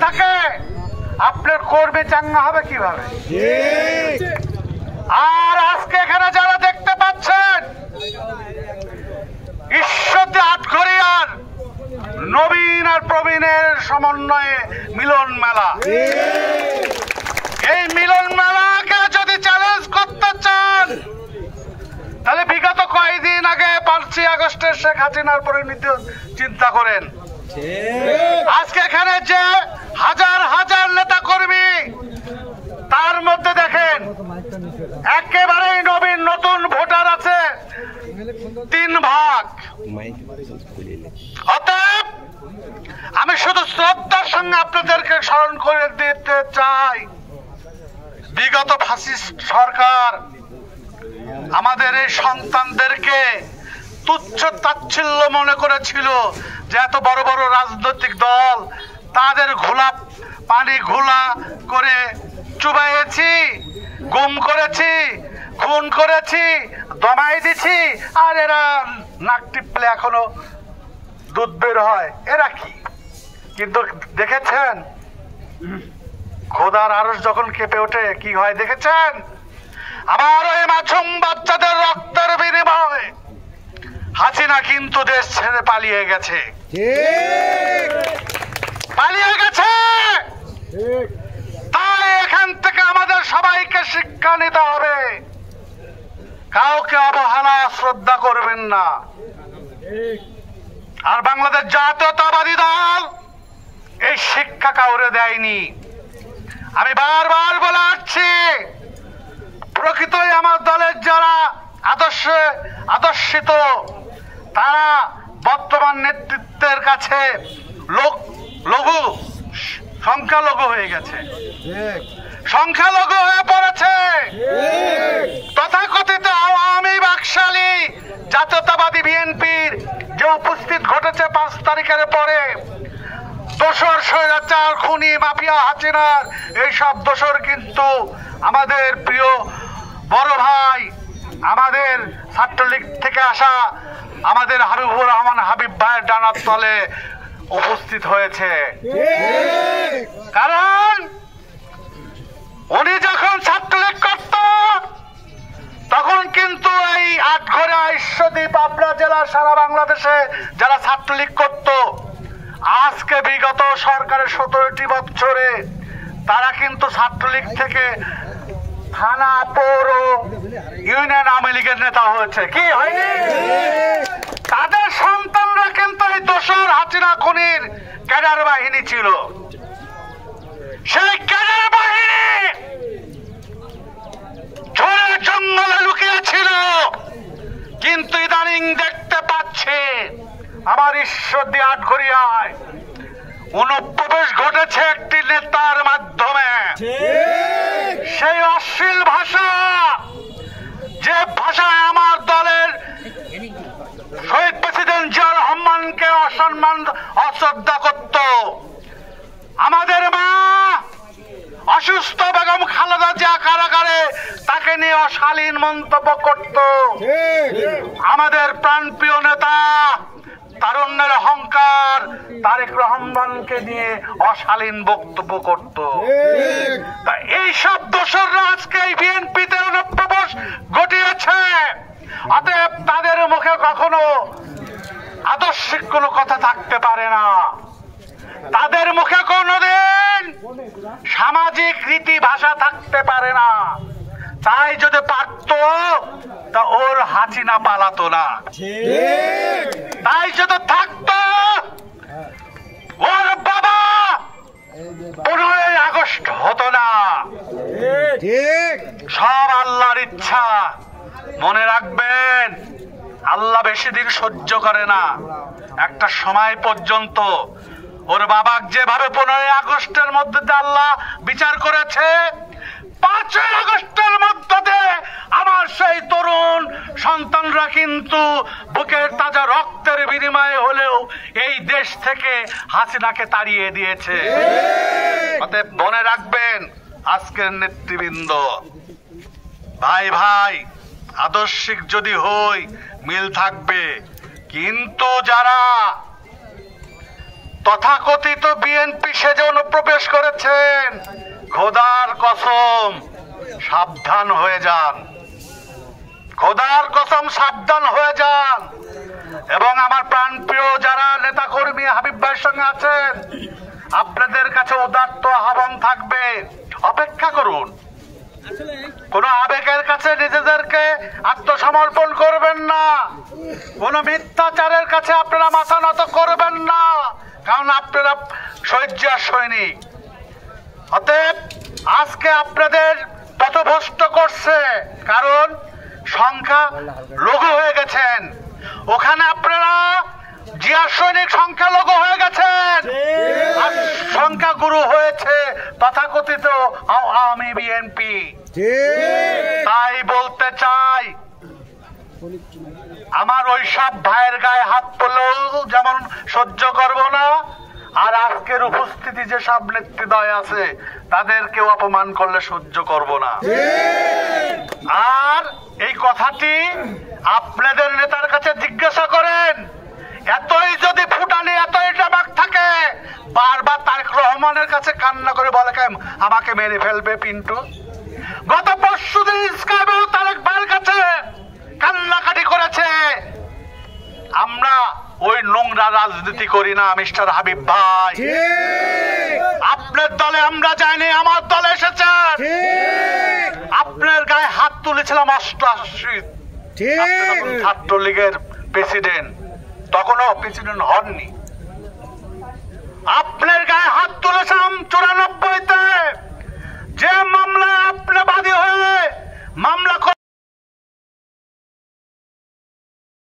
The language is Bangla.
থাকে আপনার কর্মী চাঙ্গা হবে কিভাবে? আর আজকে এখানে যারা দেখতে পাচ্ছেন ঈশ্বরদী আটঘরিয়ার নবীন আর প্রবীণের সমন্বয়ে মিলন মেলা, এই মিলন মেলাকে যদি চ্যালেঞ্জ করতে চান তাহলে বিগত কয়েকদিন আগে 5ই আগস্টের শেখ হাসিনার পরিণতি চিন্তা করেন। আজকে এখানে যে হাজার হাজার নেতা কর্মী, তার মধ্যে দেখেন একেবারেই নবীন নতুন ভোটার আছে 3 ভাগ। অতএব আমি শুধু শ্রদ্ধার সঙ্গে আপনাদেরকে স্মরণ করে দিতে চাই, বিগত ফ্যাসিস্ট সরকার আমাদের এই সন্তানদেরকে তুচ্ছ তাচ্ছিল্য মনে করেছিল যে এত বড় বড় রাজনৈতিক দল তাদের ঘোলা পানি ঘোলা করে চুবাইয়েছি, গুম করেছি, খুন করেছি, দমাই দিছি, আর এরা নাক টিপলে এখনো দুধ বের হয়, এরা কি? কিন্তু দেখেছেন খোদার আরশ যখন কেঁপে ওঠে কি হয় দেখেছেন? আমার ওই মাসুম বাচ্চাদের রক্তের বিনিময়ে হাসিনা কিন্তু দেশ ছেড়ে পালিয়ে গেছে, পালিয়ে গেছে। তাই এখান থেকে আমাদের সবাইকে শিক্ষা নিতে হবে, কাউকে অবহেলা শ্রদ্ধা করবেন না। আর বাংলাদেশ জাতীয়তাবাদী দল এই শিক্ষা কাউরে দেয়নি। আমি বারবার বলে আসছি, প্রকৃতই আমার দলের যারা আদর্শিত তারা বর্তমান নেতৃত্বের কাছে লঘু সংখ্যালঘু হয়ে গেছে, সংখ্যালঘু হয়ে পড়েছে। তথাকথিত আওয়ামী বাকশালী জাতীয়তাবাদী বিএনপির যে উপস্থিত ঘটেছে 5 তারিখের পরে, দোসর স্বৈরাচার খুনি মাফিয়া হাসিনার এইসব দোসর কিন্তু আমাদের প্রিয় বড় ভাই, আমাদের ছাত্রলীগ থেকে আসা আমাদের হাবিবুর রহমান হাবিব ভাইয়ের ডানার তলে উপস্থিত হয়েছে। কারণ উনি যখন ছাত্রলীগ করত তখন কিন্তু এই আটঘরিয়া, ঈশ্বরদী, পাবনা জেলা, সারা বাংলাদেশে যারা ছাত্রলীগ করত, আজকে বিগত সরকারের 17টি বছরে তারা কিন্তু ছাত্রলীগ থেকে থানা, পৌর, ইউনিয়ন আওয়ামী লীগের নেতা হয়েছে, কি হয়নি? তাদের সন্তানরা কিন্তু এই দোসর হাসিনা খুনির ক্যাডার বাহিনী ছিল। সেই ক্যাডার বাহিনী ঝড়ে জঙ্গলে লুকিয়েছিল, কিন্তু ইদানিং দেখতে পাচ্ছে আমার ঈশ্বরদী আটঘরিয়ায় অনুপ্রবেশ ঘটেছে একটি নেতার মাধ্যমে। সেই অশ্লীল ভাষা, যে ভাষায় আমার দলের শহীদ প্রেসিডেন্ট জিয়া রহমানকে অসম্মান অশ্রদ্ধা করত, আমাদের মা অসুস্থ বেগম খালেদা জিয়া কারাগারে তাকে নিয়ে অশালীন মন্তব্য করত, আমাদের প্রাণপ্রিয় নেতা তারুণ্যের অহংকার তারেক রহমানকে নিয়ে অশালীন বক্তব্য করত। এইসব দোসররা আজকে বিএনপিতে অনুপ্রবেশ ঘটিয়েছে। অতএব তাদের মুখে কখনো আদর্শিক কোনো কথা থাকতে পারে না, তাদের মুখে কোনোদিন সামাজিক রীতি ভাষা থাকতে পারে না। তাই যদি পারত তা ওর হাসিনা পালাতো না, তাই যদি থাকতো ওর বাবা 15ই আগস্ট হতো না। সব আল্লাহর ইচ্ছা, মনে রাখবেন। আল্লাহ বেশি দিন সহ্য করে না, একটা সময় পর্যন্ত ওর বাবা যেভাবে 15ই আগস্টের মধ্যে আল্লাহ বিচার করেছে, 5ই আগস্টের মধ্যে আমার সেই তরুণ সন্তানরা কিন্তু বুকের তাজা রক্তের বিনিময়ে হলেও এই দেশ থেকে হাসিনাকে তাড়িয়ে দিয়েছে। অতএব মনে রাখবেন, আজকের নেতৃবৃন্দ, ভাই ভাই আদর্শিক যদি হই মিল থাকবে, কিন্তু যারা তথাকথিত বিএনপি সেজে অনুপ্রবেশ নির্দেশ করেছেন, খোদার কসম সাবধান হয়ে যান, খোদার কসম সাবধান হয়ে যান। এবং আমার প্রাণপ্রিয় যারা নেতা কর্মী হাবিব ভাইয়ের সঙ্গে আছেন, আপনাদের কাছে উদাত্ত আহ্বান থাকবে, অপেক্ষা করুন। কোন আবেগের কাছে নিজেদেরকে আত্মসমর্পণ করবেন না, কোন মিথ্যাচারের কাছে আপনারা মাথা নত করবেন না, কারণ আপনারা শয্যার সৈনিক। অতএব আজকে আপনাদের পথভ্রষ্ট করছে, কারণ সংখ্যা লঘু হয়ে গেছেন। ওখানে আপনারা জিয়ার সৈনিক সংখ্যা লঘু হয়ে গেছেন, আর সংখ্যা গুরু হয়েছে তথাকথিত আওয়ামী বিএনপি। তাই বলতে চাই, আমার ওইসব ভাইয়ের গায়ে হাত তুললেও যেমন সহ্য করব না, আর আজকের উপস্থিতি যে সব নেতৃত্বদয় আছে তাদেরকেও অপমান করলে সহ্য করব না। আর এই কথাটি আপনাদের নেতার কাছে জিজ্ঞাসা করেন, এতই যদি ফুটানি এতই ডামাক থাকে, বারবার তারেক রহমানের কাছে কান্না করে বলে আমাকে মেরে ফেলবে পিন্টু। গত পরশুদিন স্কাইবেও তারেক ভাইয়ের কাছে কান্নাকাটি করেছে। আমরা ওই নোংরা রাজনীতি করি না মিস্টার হাবিব ভাই। আপনার দলে আমরা যাইনি, আমার দলে এসেছেন। আপনার গায়ে হাত তুলেছিলাম 88, ছাত্রলীগের প্রেসিডেন্ট, তখনও প্রেসিডেন্ট হননি। আপনার গায়ে হাত তুলেছিলাম 94-তে, যে মামলায় আপনি বাদী হয়ে মামলা